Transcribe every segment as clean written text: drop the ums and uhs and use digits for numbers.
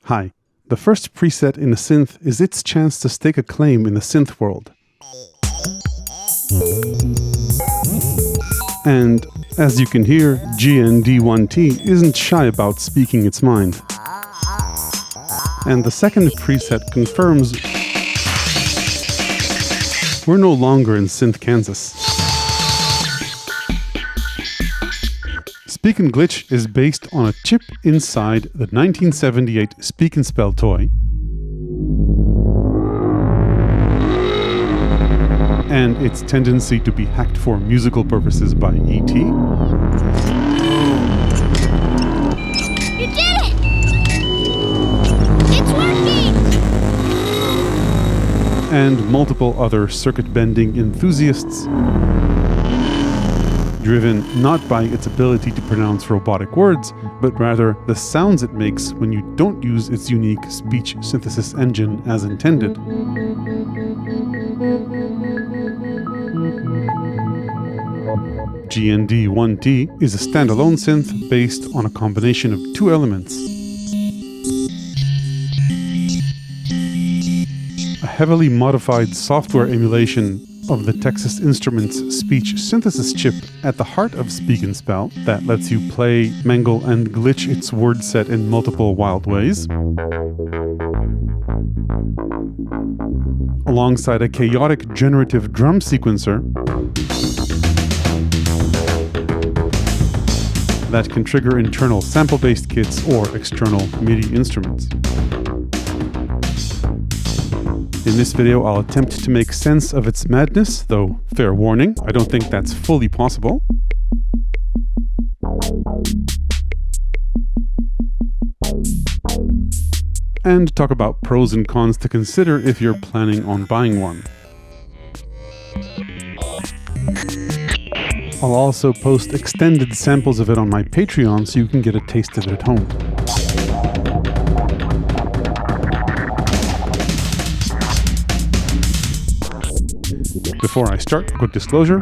Hi. The first preset in a synth is its chance to stake a claim in the synth world. And as you can hear, GND1T isn't shy about speaking its mind. And the second preset confirms we're no longer in synth Kansas. Speak and Glitch is based on a chip inside the 1978 Speak and Spell toy, and its tendency to be hacked for musical purposes by E.T. You did it! It's working! And multiple other circuit-bending enthusiasts, driven not by its ability to pronounce robotic words, but rather the sounds it makes when you don't use its unique speech synthesis engine as intended. GND1T is a standalone synth based on a combination of two elements: a heavily modified software emulation of the Texas Instruments speech synthesis chip at the heart of Speak and Spell that lets you play, mangle, and glitch its word set in multiple wild ways, alongside a chaotic generative drum sequencer that can trigger internal sample-based kits or external MIDI instruments. In this video, I'll attempt to make sense of its madness, though fair warning, I don't think that's fully possible. And talk about pros and cons to consider if you're planning on buying one. I'll also post extended samples of it on my Patreon so you can get a taste of it at home. Before I start, quick disclosure.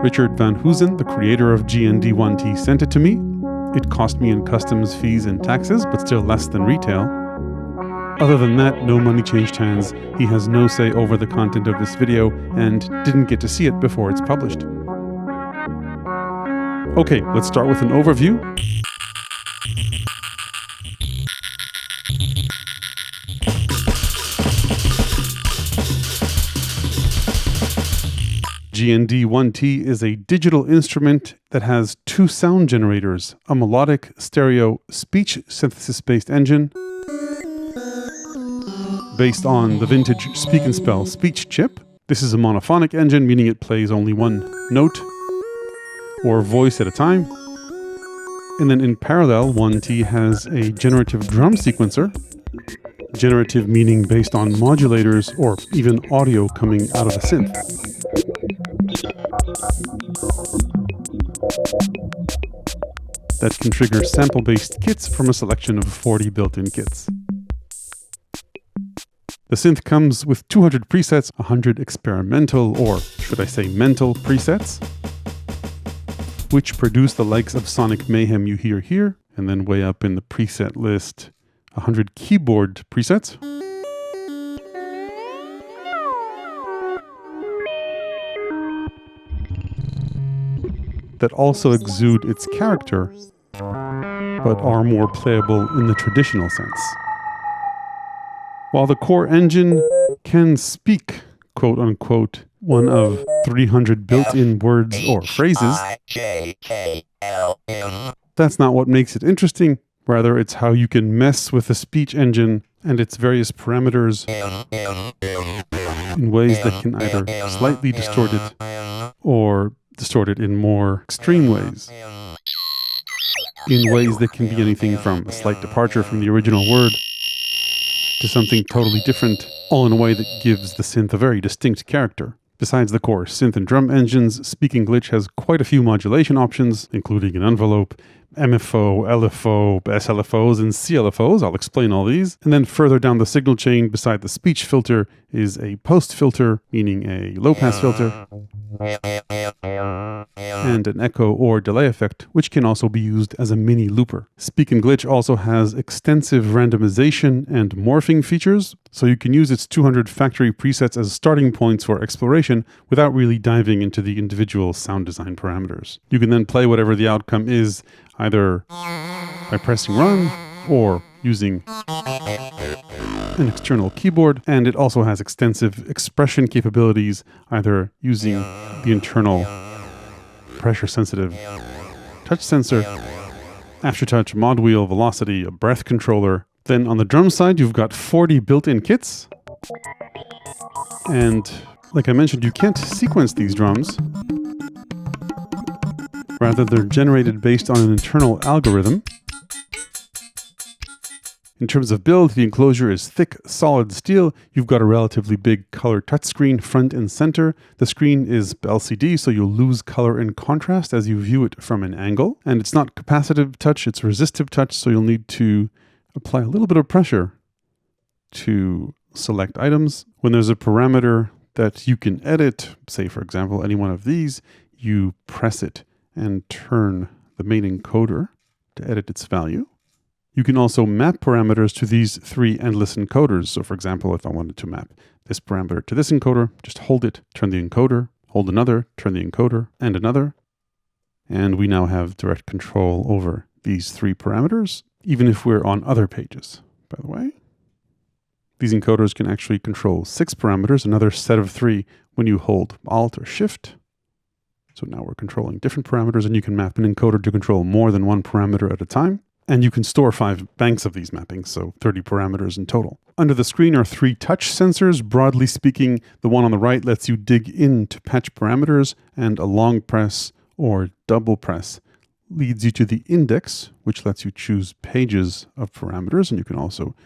Richard Van Hoosen, the creator of GND1T, sent it to me. It cost me in customs fees and taxes, but still less than retail. Other than that, no money changed hands. He has no say over the content of this video and didn't get to see it before it's published. Okay, let's start with an overview. GND1T is a digital instrument that has two sound generators, a melodic stereo speech synthesis-based engine based on the vintage Speak and Spell speech chip. This is a monophonic engine, meaning it plays only one note or voice at a time. And then in parallel, 1T has a generative drum sequencer. Generative meaning based on modulators or even audio coming out of the synth. That can trigger sample-based kits from a selection of 40 built-in kits. The synth comes with 200 presets, 100 experimental, or should I say mental presets, which produce the likes of sonic mayhem you hear here, and then way up in the preset list, 100 keyboard presets. That also exude its character, but are more playable in the traditional sense. While the core engine can speak, quote unquote, one of 300 built-in words or phrases, that's not what makes it interesting. Rather, it's how you can mess with the speech engine and its various parameters in ways that can either slightly distort it or distort it in more extreme ways. In ways that can be anything from a slight departure from the original word to something totally different, all in a way that gives the synth a very distinct character. Besides the core synth and drum engines, Speak and Glitch has quite a few modulation options, including an envelope, MFO, LFO, SLFOs, and CLFOs. I'll explain all these. And then further down the signal chain, beside the speech filter, is a post filter, meaning a low-pass filter, and an echo or delay effect, which can also be used as a mini looper. Speak and Glitch also has extensive randomization and morphing features, so you can use its 200 factory presets as starting points for exploration without really diving into the individual sound design parameters. You can then play whatever the outcome is, either by pressing run or using an external keyboard, and it also has extensive expression capabilities, either using the internal pressure sensitive touch sensor, aftertouch, mod wheel, velocity, a breath controller. Then on the drum side, you've got 40 built-in kits. And like I mentioned, you can't sequence these drums. Rather, they're generated based on an internal algorithm. In terms of build, the enclosure is thick, solid steel. You've got a relatively big color touchscreen front and center. The screen is LCD, so you'll lose color and contrast as you view it from an angle. And it's not capacitive touch, it's resistive touch, so you'll need to apply a little bit of pressure to select items. When there's a parameter that you can edit, say for example, any one of these, you press it and turn the main encoder to edit its value. You can also map parameters to these 3 endless encoders. So for example, if I wanted to map this parameter to this encoder, just hold it, turn the encoder, hold another, turn the encoder, and another. And we now have direct control over these 3 parameters, even if we're on other pages, by the way. These encoders can actually control 6 parameters, another set of 3 when you hold Alt or Shift. So now we're controlling different parameters, and you can map an encoder to control more than 1 parameter at a time. And you can store 5 banks of these mappings, so 30 parameters in total. Under the screen are 3 touch sensors. Broadly speaking, the one on the right lets you dig in to patch parameters, and a long press or double press leads you to the index, which lets you choose pages of parameters. And you can also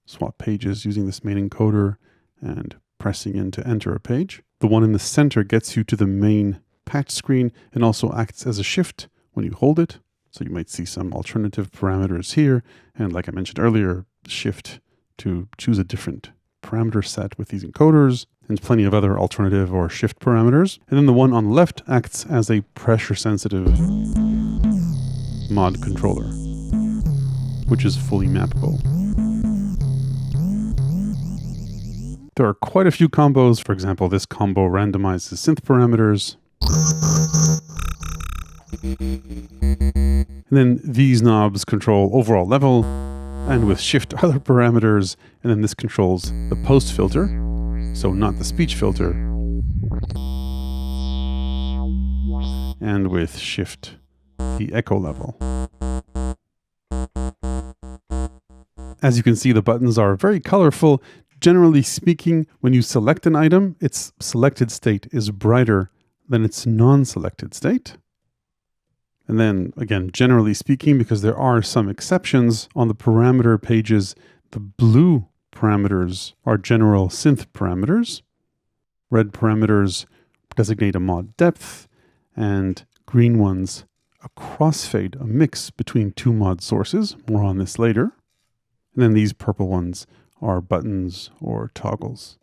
swap pages using this main encoder and pressing in to enter a page. The one in the center gets you to the main patch screen and also acts as a shift when you hold it. So you might see some alternative parameters here. And like I mentioned earlier, shift to choose a different parameter set with these encoders, and plenty of other alternative or shift parameters. And then the one on the left acts as a pressure sensitive mod controller, which is fully mappable. There are quite a few combos. For example, this combo randomizes synth parameters. And then these knobs control overall level, and with shift other parameters, and then this controls the post filter, so not the speech filter. And with shift, the echo level. As you can see, the buttons are very colorful. Generally speaking, when you select an item, its selected state is brighter than its non-selected state. And then again, generally speaking, because there are some exceptions on the parameter pages, the blue parameters are general synth parameters. Red parameters designate a mod depth, and green ones a crossfade, a mix between 2 mod sources. More on this later. And then these purple ones are buttons or toggles.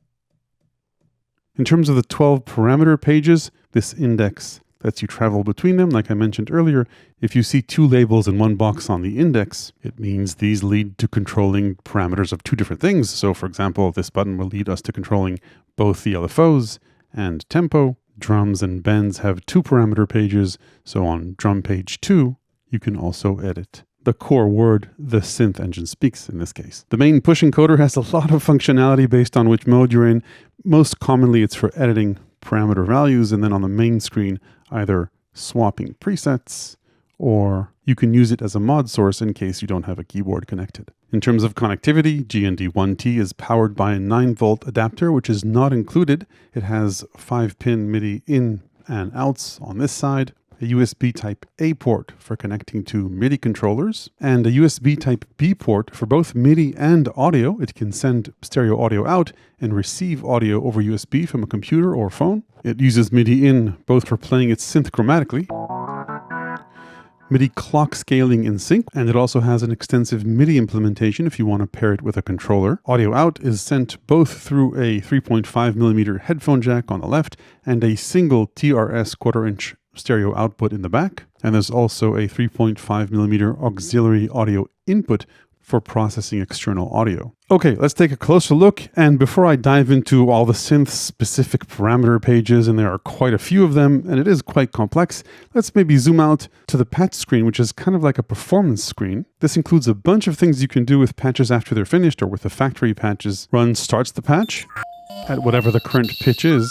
In terms of the 12 parameter pages, this index lets you travel between them. Like I mentioned earlier, if you see 2 labels in one box on the index, it means these lead to controlling parameters of 2 different things. So for example, this button will lead us to controlling both the LFOs and tempo. Drums and bends have 2 parameter pages. So on drum page 2, you can also edit the core word the synth engine speaks in this case. The main push encoder has a lot of functionality based on which mode you're in. Most commonly, it's for editing parameter values, and then on the main screen, either swapping presets, or you can use it as a mod source in case you don't have a keyboard connected. In terms of connectivity, GND1T is powered by a 9-volt adapter, which is not included. It has 5-pin MIDI in and outs on this side, a USB Type-A port for connecting to MIDI controllers, and a USB Type-B port for both MIDI and audio. It can send stereo audio out and receive audio over USB from a computer or phone. It uses MIDI in both for playing its synth chromatically, MIDI clock scaling in sync, and it also has an extensive MIDI implementation if you want to pair it with a controller. Audio out is sent both through a 3.5mm headphone jack on the left and a single TRS 1/4" stereo output in the back. And there's also a 3.5mm auxiliary audio input for processing external audio. Okay, let's take a closer look. And before I dive into all the synth-specific parameter pages, and there are quite a few of them, and it is quite complex, let's maybe zoom out to the patch screen, which is kind of like a performance screen. This includes a bunch of things you can do with patches after they're finished or with the factory patches. Run starts the patch at whatever the current pitch is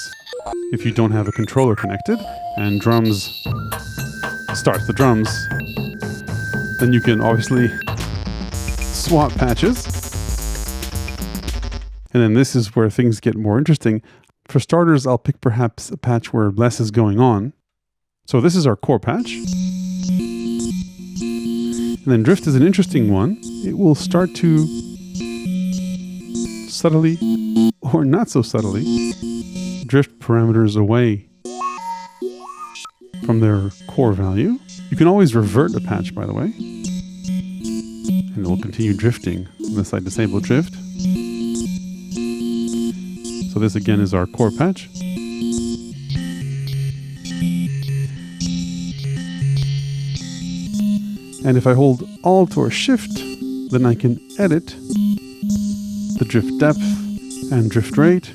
if you don't have a controller connected, and drums starts the drums. Then you can obviously swap patches. And then this is where things get more interesting. For starters, I'll pick perhaps a patch where less is going on. So this is our core patch. And then drift is an interesting one. It will start to subtly, or not so subtly, drift parameters away from their core value. You can always revert a patch, by the way. And it will continue drifting unless I disable drift. So this again is our core patch. And if I hold Alt or Shift, then I can edit the drift depth and drift rate.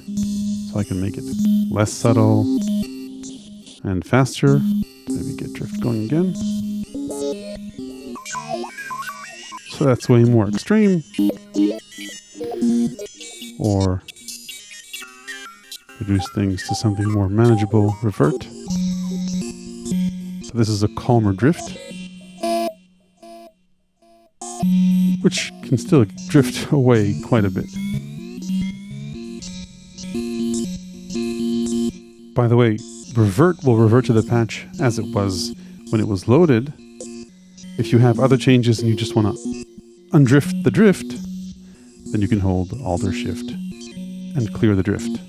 So I can make it less subtle and faster. Maybe get drift going again. So that's way more extreme. Or reduce things to something more manageable, revert. So this is a calmer drift, which can still drift away quite a bit. By the way, revert will revert to the patch as it was when it was loaded. If you have other changes and you just want to undrift the drift, then you can hold Alt or Shift and clear the drift.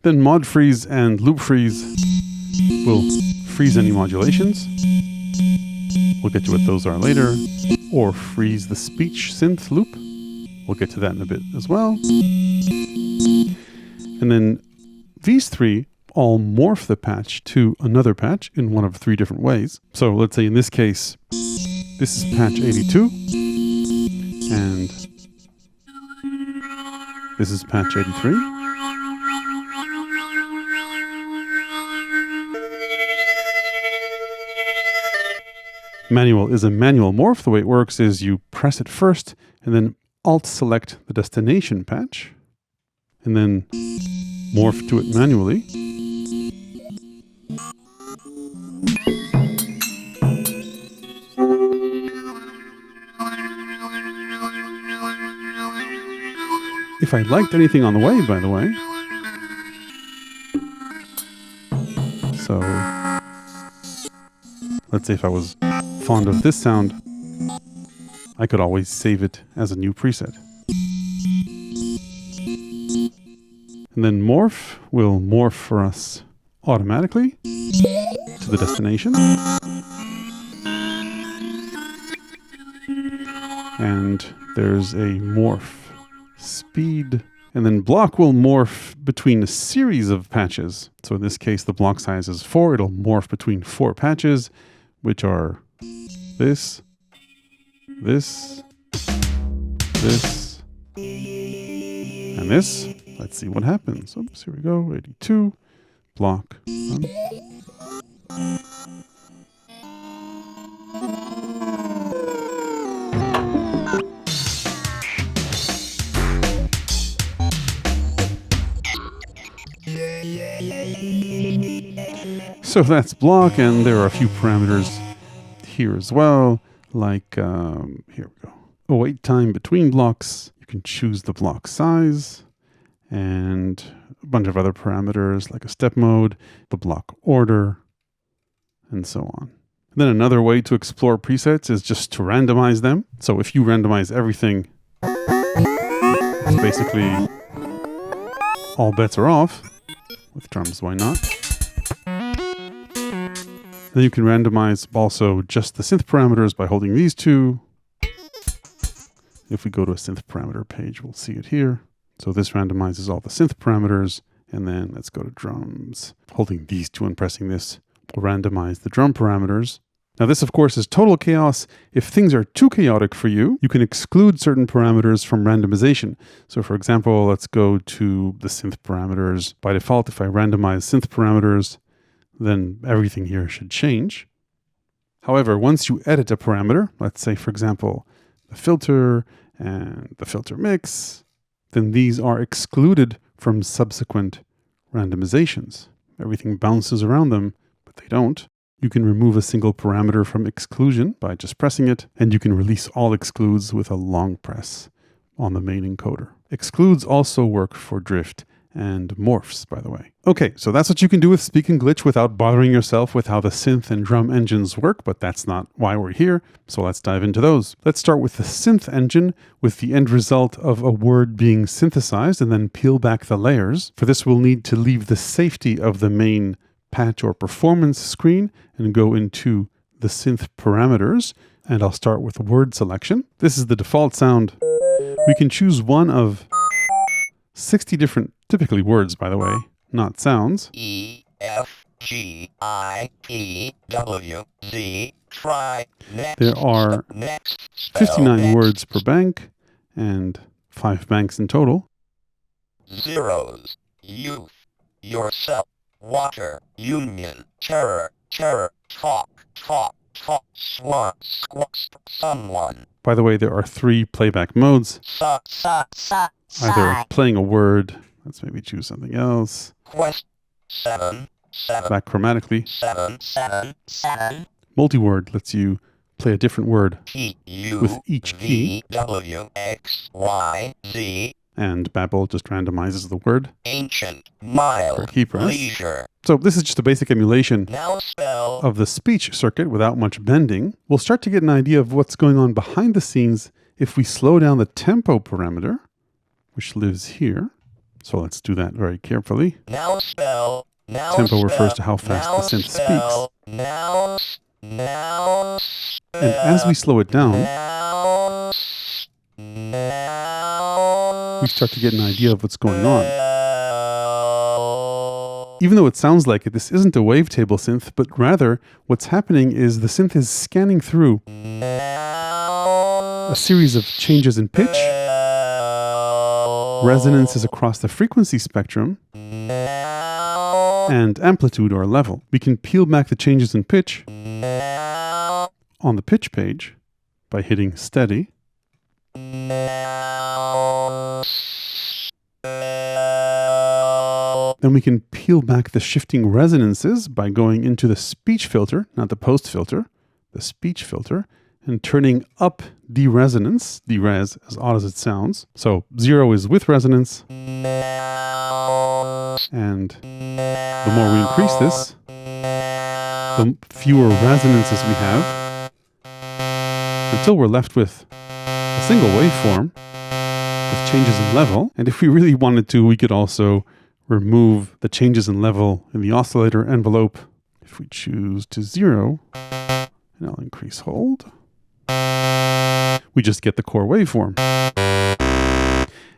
Then mod freeze and loop freeze will freeze any modulations. We'll get to what those are later. Or freeze the speech synth loop. We'll get to that in a bit as well. And then these three all morph the patch to another patch in one of three different ways. So let's say in this case, this is patch 82. And this is patch 83. Manual is a manual morph. The way it works is you press it first and then Alt select the destination patch and then morph to it manually. If I liked anything on the way, by the way. So let's say if I was fond of this sound, I could always save it as a new preset. And then morph will morph for us automatically to the destination. And there's a morph speed. And then block will morph between a series of patches. So in this case, the block size is 4. It'll morph between 4 patches, which are this, this, this, and this. Let's see what happens. Oops, here we go. 82, block. So that's block, and there are a few parameters here as well, like here we go. Wait time between blocks. You can choose the block size and a bunch of other parameters like a step mode, the block order, and so on. And then another way to explore presets is just to randomize them. So if you randomize everything, it's basically all bets are off. With drums, why not? Then you can randomize also just the synth parameters by holding these two. If we go to a synth parameter page, we'll see it here. So this randomizes all the synth parameters. And then let's go to drums. Holding these two and pressing this will randomize the drum parameters. Now this, of course, is total chaos. If things are too chaotic for you, you can exclude certain parameters from randomization. So for example, let's go to the synth parameters. By default, if I randomize synth parameters, then everything here should change. However, once you edit a parameter, let's say, for example, the filter and the filter mix, then these are excluded from subsequent randomizations. Everything bounces around them, but they don't. You can remove a single parameter from exclusion by just pressing it, and you can release all excludes with a long press on the main encoder. Excludes also work for drift and morphs, by the way. Okay, so that's what you can do with Speak and Glitch without bothering yourself with how the synth and drum engines work, but that's not why we're here, so let's dive into those. Let's start with the synth engine, with the end result of a word being synthesized, and then peel back the layers. For this, we'll need to leave the safety of the main patch or performance screen and go into the synth parameters, and I'll start with word selection. This is the default sound. We can choose one of 60 different, typically words, by the way, not sounds. E, F, G, I, P, W, Z, try, next, there are next, 59 next. words per bank and 5 banks in total. Zeros, youth, yourself, water, union, terror, terror, talk, talk, talk, swat, squawk, someone. By the way, there are 3 playback modes. Either playing a word, let's maybe choose something else. Quest 7, 7. Back chromatically. 7, 7, 7. Multi-word lets you play a different word T, U, with each key. V, W, X, Y, Z. And Babel just randomizes the word. Ancient, mild, Key press. leisure. So this is just a basic emulation Now spell. of the speech circuit without much bending. We'll start to get an idea of what's going on behind the scenes if we slow down the tempo parameter, which lives here. So let's do that very carefully. Now spell. Now Tempo spell. refers to how fast now the synth spell. speaks. Now And as we slow it down, we start to get an idea of what's going on. Even though it sounds like it, this isn't a wavetable synth, but rather what's happening is the synth is scanning through a series of changes in pitch, resonances across the frequency spectrum, and amplitude or level. We can peel back the changes in pitch on the pitch page by hitting steady. Then we can peel back the shifting resonances by going into the speech filter, not the post filter, the speech filter, and turning up deresonance, derez, as odd as it sounds. So 0 is with resonance. And the more we increase this, the fewer resonances we have, until we're left with a single waveform with changes in level. And if we really wanted to, we could also remove the changes in level in the oscillator envelope. If we choose to 0, and I'll increase hold, we just get the core waveform.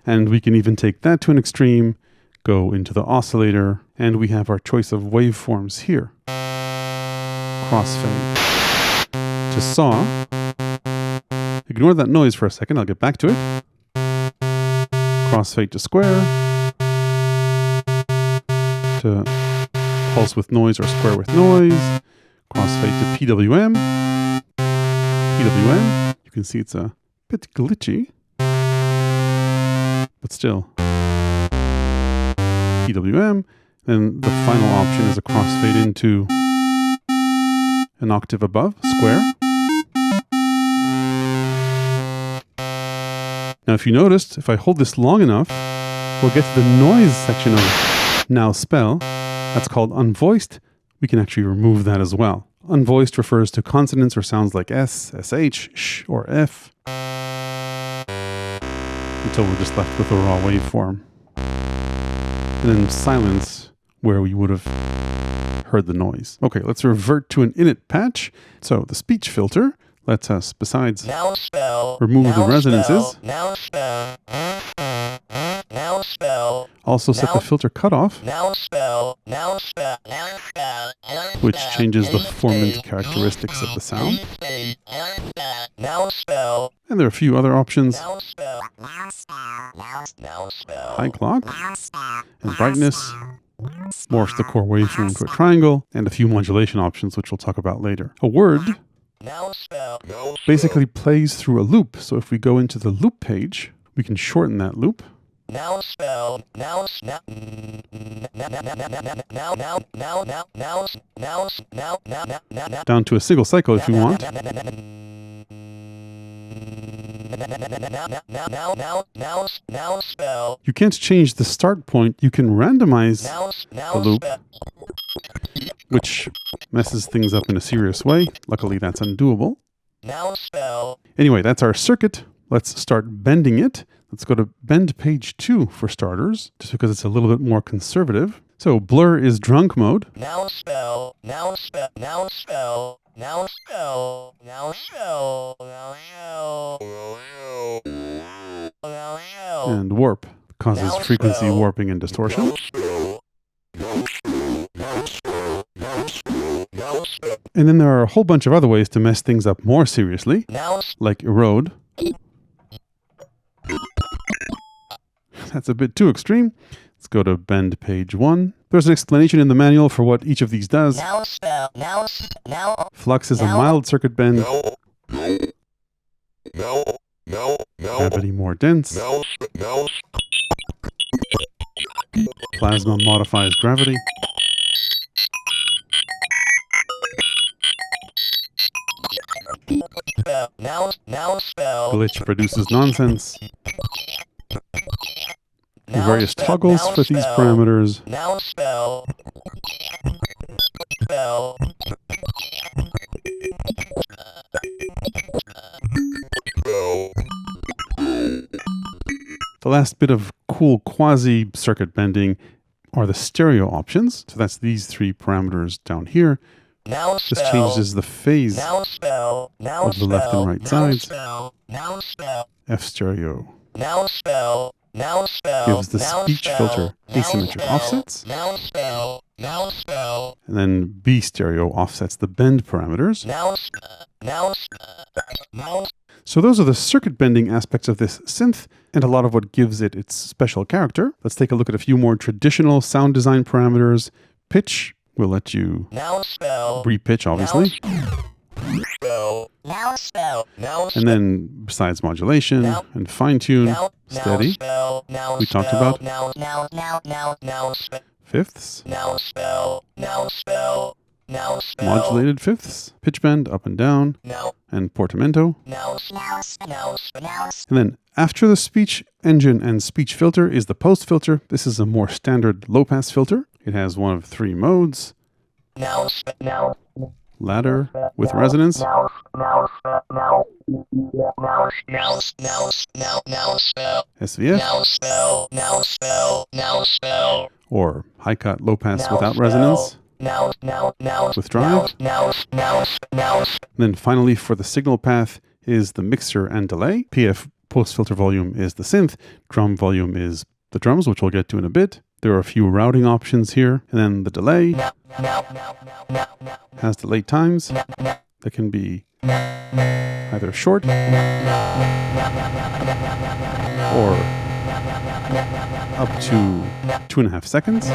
And we can even take that to an extreme, go into the oscillator, and we have our choice of waveforms here. Crossfade to saw. Ignore that noise for a second, I'll get back to it. Crossfade to square. To pulse with noise or square with noise. Crossfade to PWM. PWM. You can see it's a bit glitchy, but still. PWM. Then the final option is a crossfade into an octave above, square. Now if you noticed, if I hold this long enough, we'll get to the noise section of Now Spell. That's called unvoiced. We can actually remove that as well. Unvoiced refers to consonants or sounds like S, SH, sh, or F, until we're just left with a raw waveform. And then silence, where we would have heard the noise. Okay, let's revert to an init patch. So the speech filter lets us, besides remove the resonances, also set the filter cutoff, which changes the formant characteristics of the sound. And there are a few other options. High clock and brightness, morphs the core waveform to a triangle, and a few modulation options, which we'll talk about later. A word basically plays through a loop. So if we go into the loop page, we can shorten that loop. Down to a single cycle if you want. You can't change the start point. You can randomize the loop, which messes things up in a serious way. Luckily, that's undoable. Anyway, that's our circuit. Let's start bending it. Let's go to bend page 2 for starters, just because it's a little bit more conservative. So blur is drunk mode. And warp causes frequency warping and distortion. And then there are a whole bunch of other ways to mess things up more seriously, like erode. That's a bit too extreme. Let's go to bend page 1. There's an explanation in the manual for what each of these does. Flux is a mild circuit bend. Gravity more dense. Plasma modifies gravity. Glitch produces nonsense. Various toggles for these parameters. The last bit of cool quasi-circuit bending are the stereo options. So that's these 3 parameters down here. This changes the phase of the left and right sides. F stereo gives the speech filter asymmetric offsets. And then B stereo offsets the bend parameters. So those are the circuit bending aspects of this synth, and a lot of what gives it its special character. Let's take a look at a few more traditional sound design parameters. Pitch will let you re-pitch, obviously. And then besides modulation and fine-tune, steady, we talked about. Fifths, modulated fifths, pitch bend up and down, and portamento. And then after the speech engine and speech filter is the post filter. This is a more standard low-pass filter. It has one of 3 modes. Ladder with resonance. SVF. Or high cut low pass without resonance. With drive. And then finally for the signal path is the mixer and delay. PF post filter volume is the synth. Drum volume is the drums, which we'll get to in a bit. There are a few routing options here. And then the delay has delay times that can be either short or up to 2.5 seconds.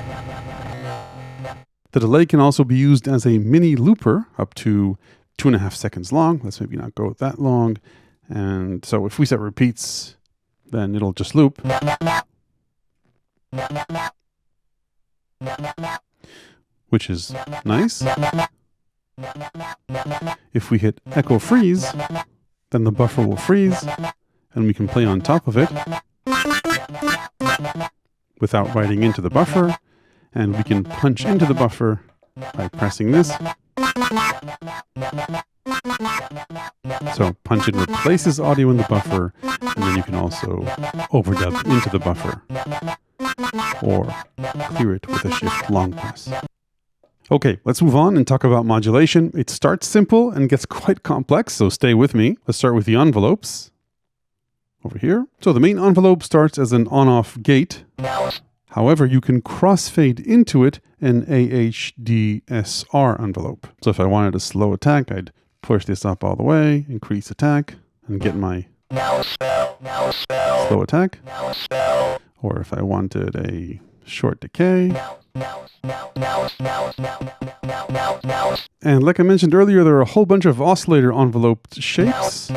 The delay can also be used as a mini looper up to 2.5 seconds long. Let's maybe not go that long. And so if we set repeats, then it'll just loop. Which is nice. If we hit echo freeze, then the buffer will freeze and we can play on top of it without writing into the buffer, and we can punch into the buffer by pressing this. So punch in replaces audio in the buffer, and then you can also overdub into the buffer or clear it with a shift long press. Okay, let's move on and talk about modulation. It starts simple and gets quite complex, so stay with me. Let's start with the envelopes over here. So the main envelope starts as an on-off gate. However, you can crossfade into it an AHDSR envelope. So if I wanted a slow attack, I'd push this up all the way, increase attack, and get my slow attack. Or if I wanted a short decay. And like I mentioned earlier, there are a whole bunch of oscillator envelope shapes.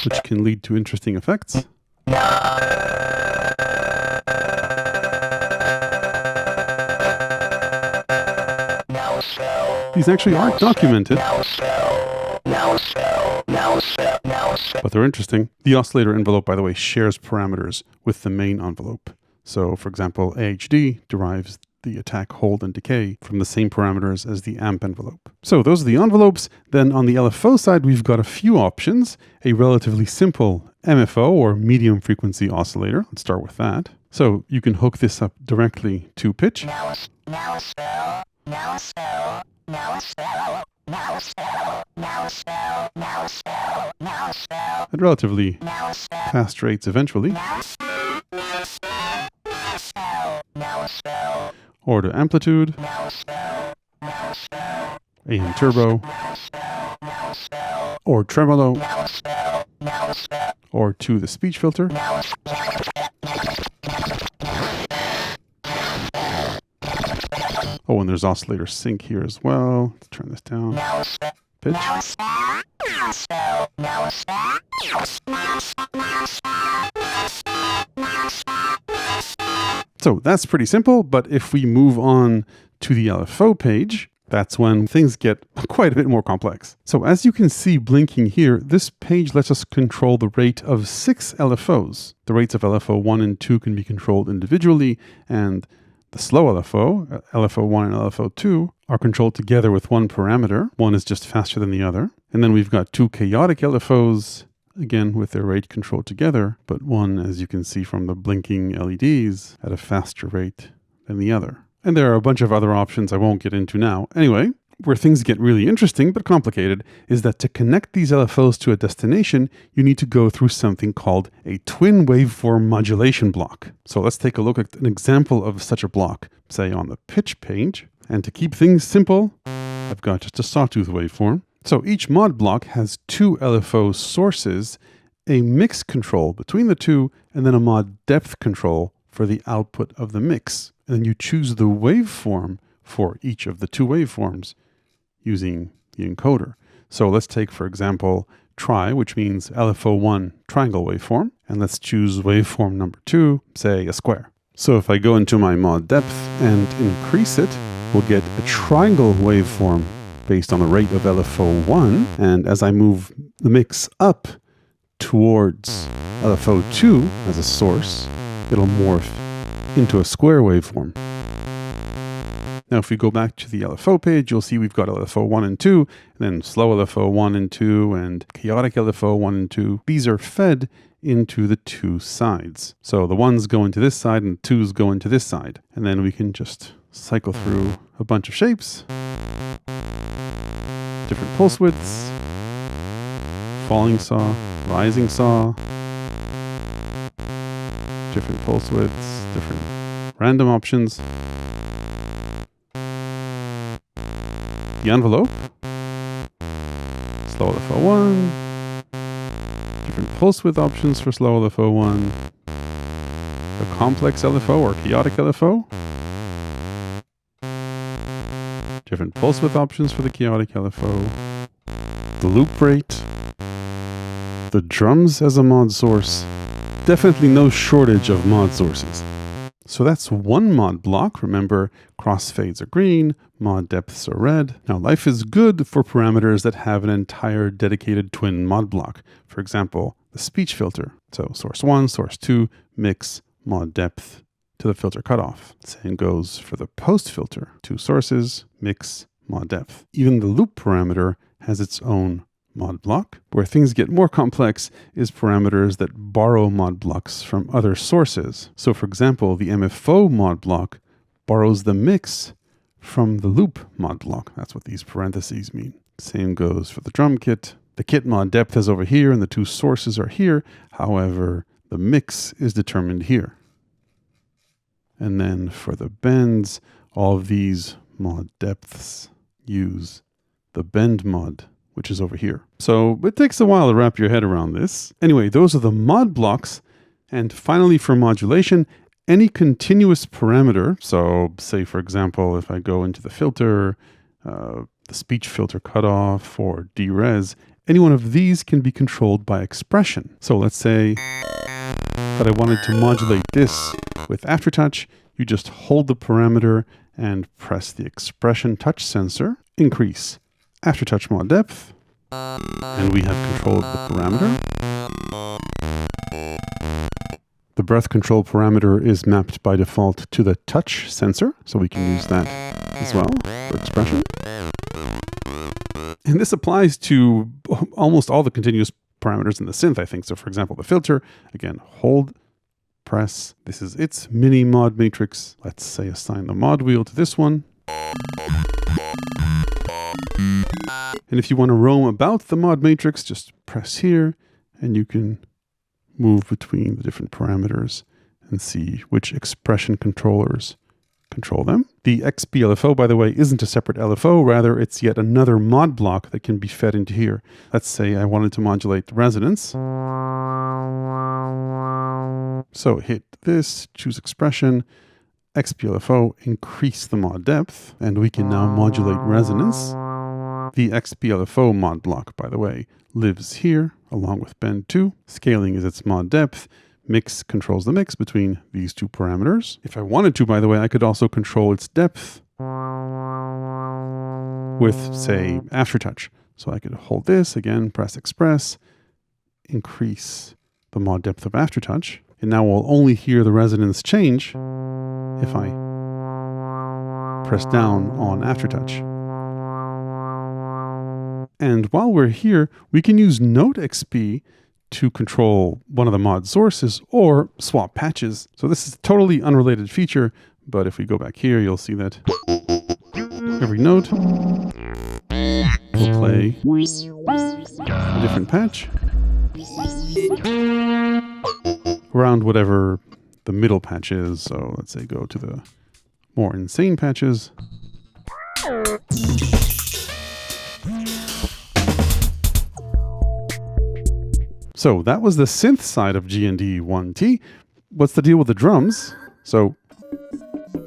Which can lead to interesting effects. These actually aren't documented, but they're interesting. The oscillator envelope, by the way, shares parameters with the main envelope. So, for example, AHD derives the attack, hold, and decay from the same parameters as the amp envelope. So those are the envelopes. Then on the LFO side, we've got a few options. A relatively simple MFO, or medium frequency oscillator. Let's start with that. So you can hook this up directly to pitch. At relatively fast rates eventually. Or to amplitude, AM turbo, or tremolo, or to the speech filter. Oh, and there's oscillator sync here as well. Let's turn this down. Pitch. So that's pretty simple, but if we move on to the LFO page, that's when things get quite a bit more complex. So as you can see blinking here, this page lets us control the rate of 6 LFOs. The rates of LFO 1 and 2 can be controlled individually, and the slow LFO, LFO 1 and LFO 2, are controlled together with one parameter. One is just faster than the other. And then we've got 2 chaotic LFOs, again with their rate controlled together, but one, as you can see from the blinking LEDs, at a faster rate than the other. And there are a bunch of other options I won't get into now. Anyway, where things get really interesting but complicated is that to connect these LFOs to a destination, you need to go through something called a twin waveform modulation block. So let's take a look at an example of such a block, say on the pitch page. And to keep things simple, I've got just a sawtooth waveform. So each mod block has 2 LFO sources, a mix control between the two, and then a mod depth control for the output of the mix. And then you choose the waveform for each of the 2 waveforms using the encoder. So let's take, for example, tri, which means LFO1 triangle waveform, and let's choose waveform number 2, say a square. So if I go into my mod depth and increase it, we'll get a triangle waveform based on the rate of LFO1, and as I move the mix up towards LFO2 as a source, it'll morph into a square waveform. Now if we go back to the LFO page, you'll see we've got LFO 1 and 2, and then slow LFO 1 and 2, and chaotic LFO 1 and 2. These are fed into the 2 sides. So the 1s go into this side and 2s go into this side. And then we can just cycle through a bunch of shapes. Different pulse widths, falling saw, rising saw, different pulse widths, different random options. The envelope, slow LFO1, different pulse width options for slow LFO1, the complex LFO or chaotic LFO, different pulse width options for the chaotic LFO, the loop rate, the drums as a mod source. Definitely no shortage of mod sources. So that's one mod block. Remember, crossfades are green, mod depths are red. Now, life is good for parameters that have an entire dedicated twin mod block. For example, the speech filter. So source 1, source 2, mix, mod depth to the filter cutoff. Same goes for the post filter. 2 sources, mix, mod depth. Even the loop parameter has its own mod block. Where things get more complex is parameters that borrow mod blocks from other sources. So for example, the MFO mod block borrows the mix from the loop mod block. That's what these parentheses mean. Same goes for the drum kit. The kit mod depth is over here and the two sources are here. However, the mix is determined here. And then for the bends, all of these mod depths use the bend mod, which is over here. So it takes a while to wrap your head around this. Anyway, those are the mod blocks. And finally, for modulation, any continuous parameter. So say, for example, if I go into the filter, the speech filter cutoff or derez, any one of these can be controlled by expression. So let's say that I wanted to modulate this with aftertouch. You just hold the parameter and press the expression touch sensor, increase aftertouch mod depth, and we have control of the parameter. The breath control parameter is mapped by default to the touch sensor, so we can use that as well for expression. And this applies to almost all the continuous parameters in the synth, I think. So for example, the filter, again, hold, press. This is its mini mod matrix. Let's say assign the mod wheel to this one. And if you want to roam about the mod matrix, just press here and you can move between the different parameters and see which expression controllers control them. The XP LFO, by the way, isn't a separate LFO, rather it's yet another mod block that can be fed into here. Let's say I wanted to modulate the resonance. So hit this, choose expression, XP LFO, increase the mod depth, and we can now modulate resonance. The XP LFO mod block, by the way, lives here along with bend 2. Scaling is its mod depth. Mix controls the mix between these two parameters. If I wanted to, by the way, I could also control its depth with, say, aftertouch. So I could hold this, again, press express, increase the mod depth of aftertouch. And now we'll only hear the resonance change if I press down on aftertouch. And while we're here, we can use Note XP to control one of the mod sources or swap patches. So this is a totally unrelated feature, but if we go back here, you'll see that every note will play a different patch around whatever the middle patch is. So let's say go to the more insane patches. So that was the synth side of GND 1T. What's the deal with the drums? So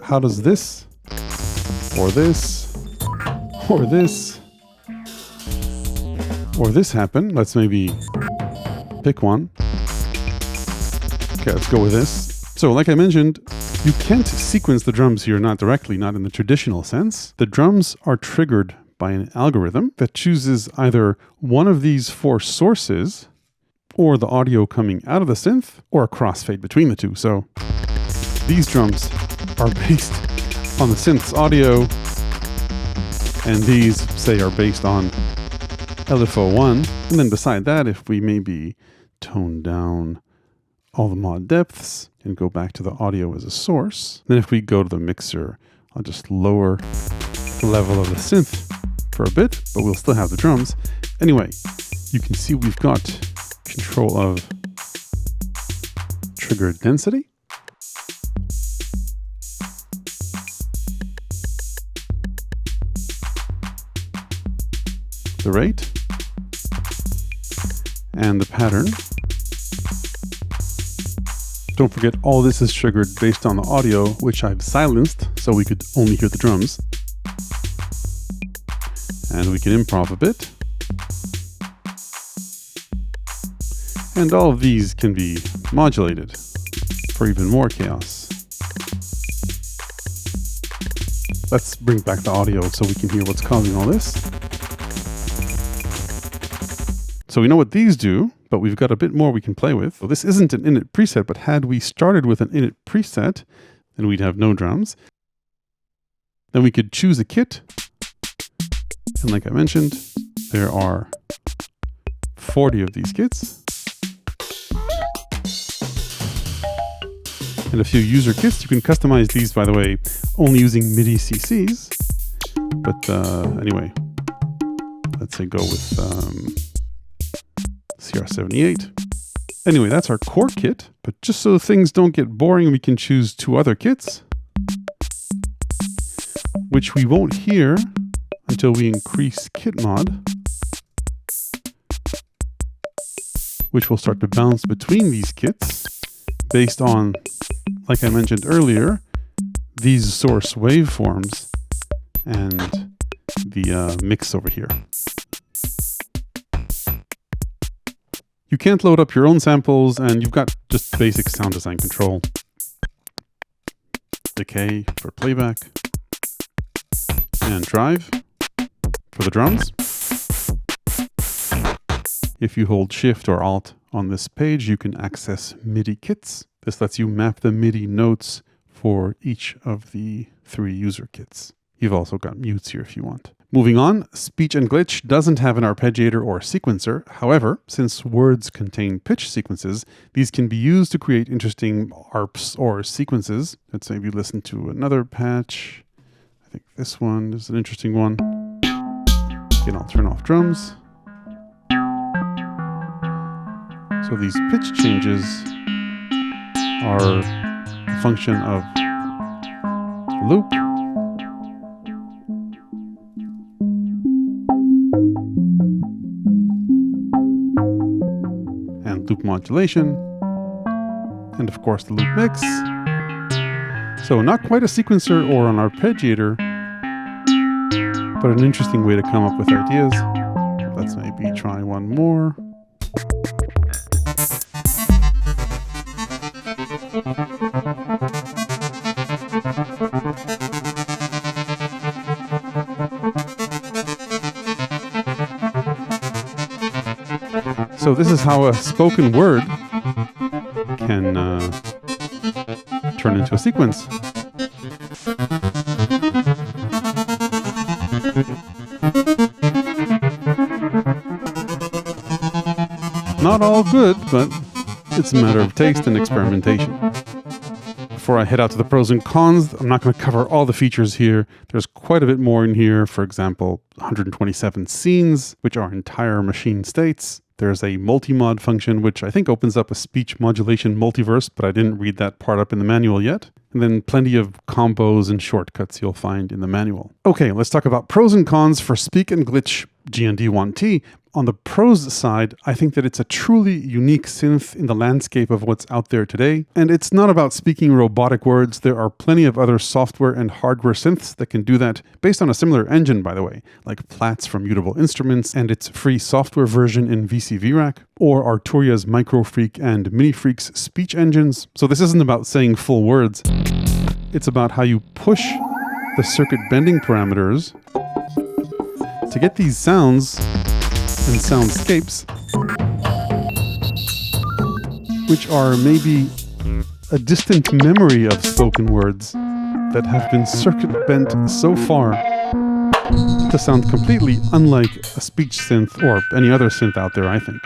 how does this, or this, or this, or this happen? Let's maybe pick one. Okay, let's go with this. So like I mentioned, you can't sequence the drums here, not directly, not in the traditional sense. The drums are triggered by an algorithm that chooses either one of these 4 sources, or the audio coming out of the synth, or a crossfade between the two. So these drums are based on the synth's audio, and these, say, are based on LFO1. And then beside that, if we maybe tone down all the mod depths and go back to the audio as a source, then if we go to the mixer, I'll just lower the level of the synth for a bit, but we'll still have the drums. Anyway, you can see we've got control of trigger density, the rate, and the pattern. Don't forget, all this is triggered based on the audio, which I've silenced so we could only hear the drums. And we can improv a bit. And all of these can be modulated for even more chaos. Let's bring back the audio so we can hear what's causing all this. So we know what these do, but we've got a bit more we can play with. So this isn't an init preset, but had we started with an init preset, then we'd have no drums. Then we could choose a kit. And like I mentioned, there are 40 of these kits. And a few user kits. You can customize these, by the way, only using MIDI CCs. But anyway, let's say go with CR78. Anyway, that's our core kit. But just so things don't get boring, we can choose 2 other kits, which we won't hear until we increase kit mod, which will start to bounce between these kits based on, like I mentioned earlier, these source waveforms and the mix over here. You can't load up your own samples, and you've got just basic sound design control. Decay for playback, and drive for the drums. If you hold Shift or Alt on this page, you can access MIDI kits. This lets you map the MIDI notes for each of the 3 user kits. You've also got mutes here if you want. Moving on, Speech and Glitch doesn't have an arpeggiator or sequencer. However, since words contain pitch sequences, these can be used to create interesting arps or sequences. Let's say if you listen to another patch. I think this one is an interesting one. Again, I'll turn off drums. So these pitch changes are a function of loop, and loop modulation, and of course the loop mix. So not quite a sequencer or an arpeggiator, but an interesting way to come up with ideas. Let's maybe try one more. So this is how a spoken word can turn into a sequence. Not all good, but it's a matter of taste and experimentation. Before I head out to the pros and cons, I'm not going to cover all the features here. There's quite a bit more in here. For example, 127 scenes, which are entire machine states. There's a multi-mod function, which I think opens up a speech modulation multiverse, but I didn't read that part up in the manual yet. And then plenty of combos and shortcuts you'll find in the manual. Okay, let's talk about pros and cons for Speak and Glitch GND 1T. On the pros side, I think that it's a truly unique synth in the landscape of what's out there today. And it's not about speaking robotic words. There are plenty of other software and hardware synths that can do that, based on a similar engine, by the way, like Platts from Mutable Instruments and its free software version in VCVRAC, or Arturia's Microfreak and Minifreak's speech engines. So this isn't about saying full words. It's about how you push the circuit bending parameters to get these sounds and soundscapes, which are maybe a distant memory of spoken words that have been circuit bent so far to sound completely unlike a speech synth or any other synth out there, I think.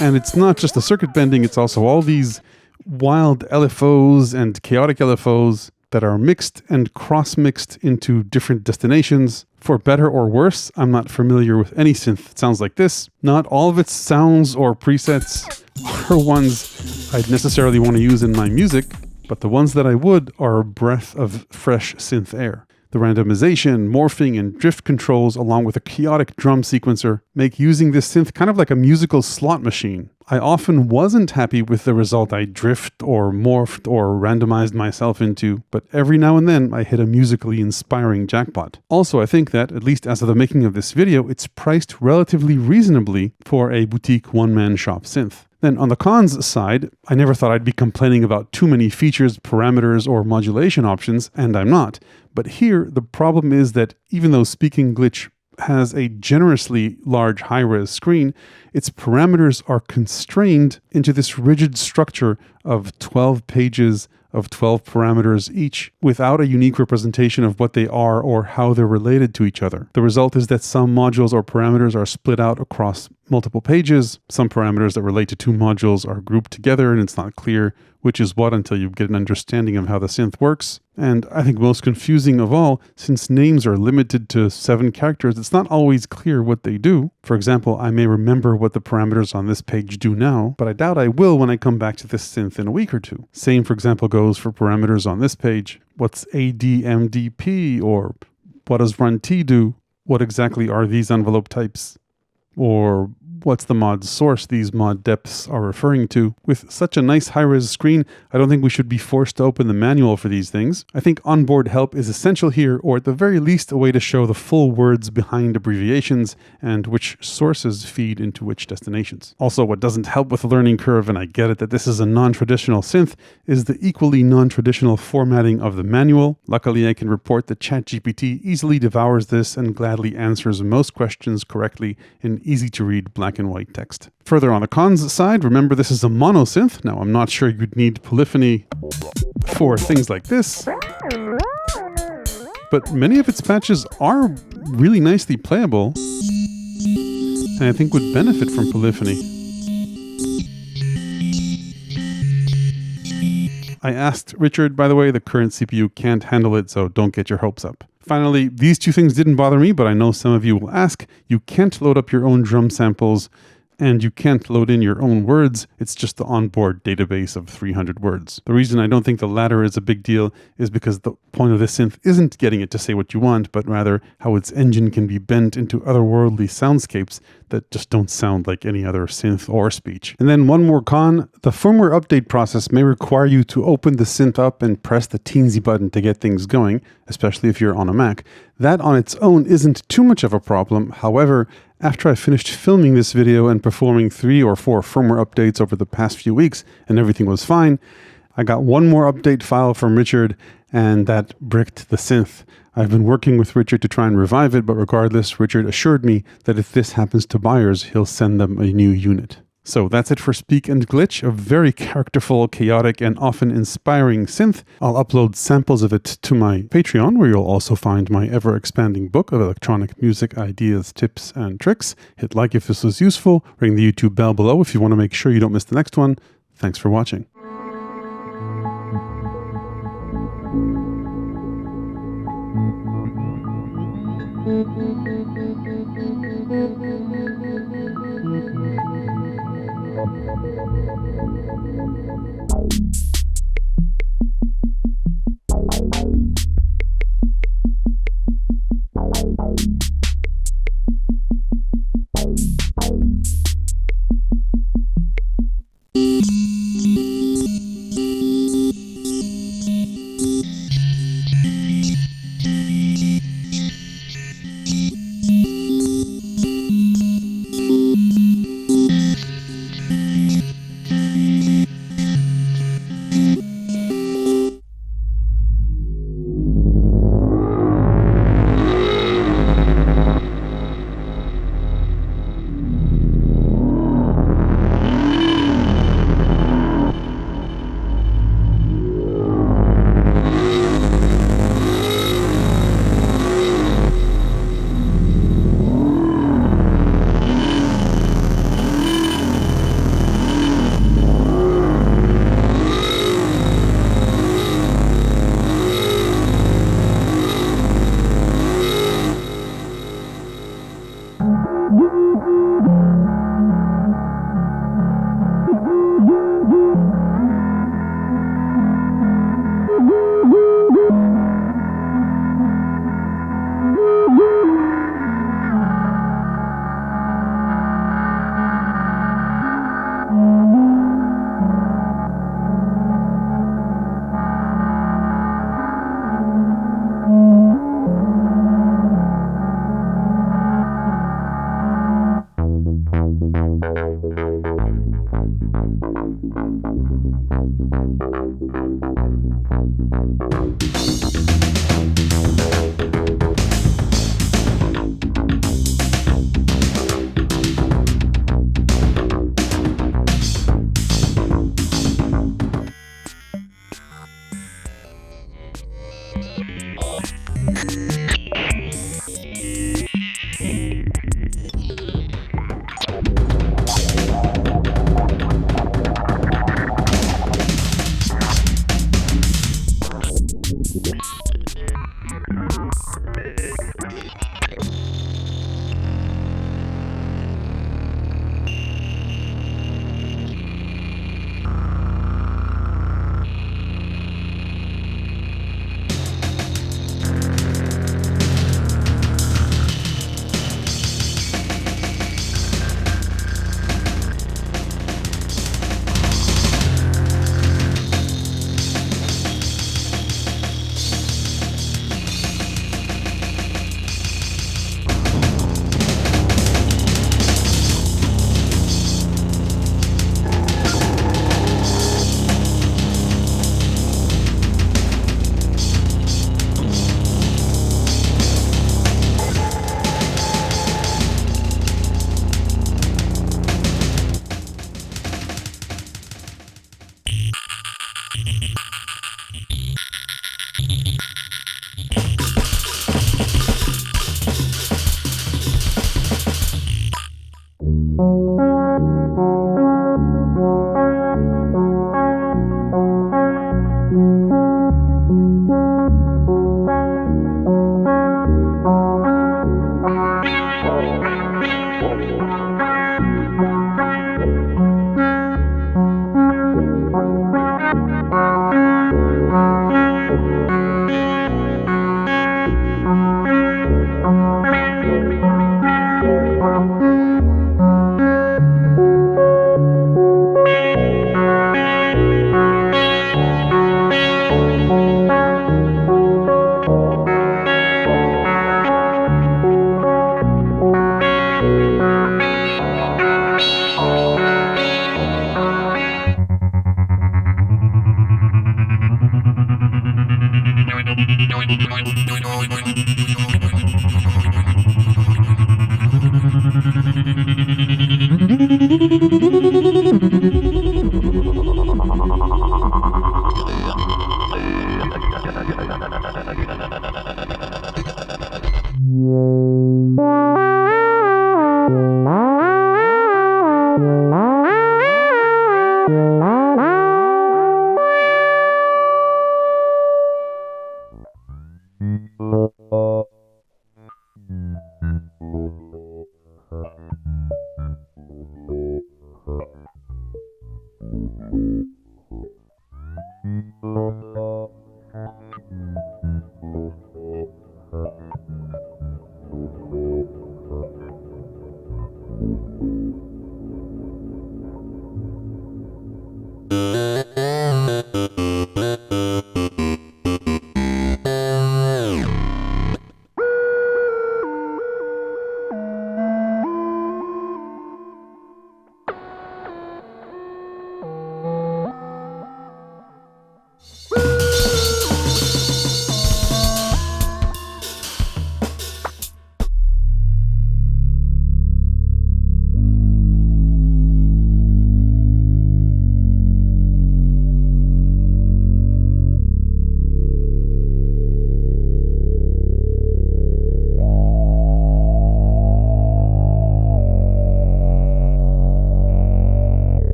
And it's not just the circuit bending, it's also all these wild LFOs and chaotic LFOs that are mixed and cross-mixed into different destinations. For better or worse, I'm not familiar with any synth that sounds like this. Not all of its sounds or presets are ones I'd necessarily want to use in my music, but the ones that I would are a breath of fresh synth air. The randomization, morphing, and drift controls, along with a chaotic drum sequencer, make using this synth kind of like a musical slot machine. I often wasn't happy with the result I drift or morphed or randomized myself into, but every now and then I hit a musically inspiring jackpot. Also, I think that, at least as of the making of this video, it's priced relatively reasonably for a boutique one-man shop synth. Then on the cons side, I never thought I'd be complaining about too many features, parameters, or modulation options, and I'm not. But here, the problem is that even though Speak and Glitch has a generously large high-res screen, its parameters are constrained into this rigid structure of 12 pages of 12 parameters each without a unique representation of what they are or how they're related to each other. The result is that some modules or parameters are split out across multiple pages. Some parameters that relate to two modules are grouped together, and it's not clear which is what until you get an understanding of how the synth works. And I think most confusing of all, since names are limited to 7 characters, it's not always clear what they do. For example, I may remember what the parameters on this page do now, but I doubt I will when I come back to this synth in a week or two. Same, for example, goes for parameters on this page. What's ADMDP, or what does runt do? What exactly are these envelope types? Or what's the mod source these mod depths are referring to? With such a nice high-res screen, I don't think we should be forced to open the manual for these things. I think onboard help is essential here, or at the very least a way to show the full words behind abbreviations and which sources feed into which destinations. Also, what doesn't help with the learning curve, and I get it that this is a non-traditional synth, is the equally non-traditional formatting of the manual. Luckily, I can report that ChatGPT easily devours this and gladly answers most questions correctly in easy-to-read black and white text. Further on the cons side, remember this is a mono synth. Now, I'm not sure you'd need polyphony for things like this, but many of its patches are really nicely playable, and I think would benefit from polyphony. I asked Richard, by the way, the current CPU can't handle it, so don't get your hopes up. Finally, these two things didn't bother me, but I know some of you will ask. You can't load up your own drum samples, and you can't load in your own words. It's just the onboard database of 300 words. The reason I don't think the latter is a big deal is because the point of this synth isn't getting it to say what you want, but rather how its engine can be bent into otherworldly soundscapes that just don't sound like any other synth or speech. And then one more con, the firmware update process may require you to open the synth up and press the teensy button to get things going, especially if you're on a Mac. That on its own isn't too much of a problem. However, after I finished filming this video and performing 3 or 4 firmware updates over the past few weeks and everything was fine, I got one more update file from Richard and that bricked the synth. I've been working with Richard to try and revive it, but regardless, Richard assured me that if this happens to buyers, he'll send them a new unit. So that's it for Speak and Glitch, a very characterful, chaotic, and often inspiring synth. I'll upload samples of it to my Patreon, where you'll also find my ever-expanding book of electronic music ideas, tips, and tricks. Hit like if this was useful, ring the YouTube bell below if you want to make sure you don't miss the next one. Thanks for watching.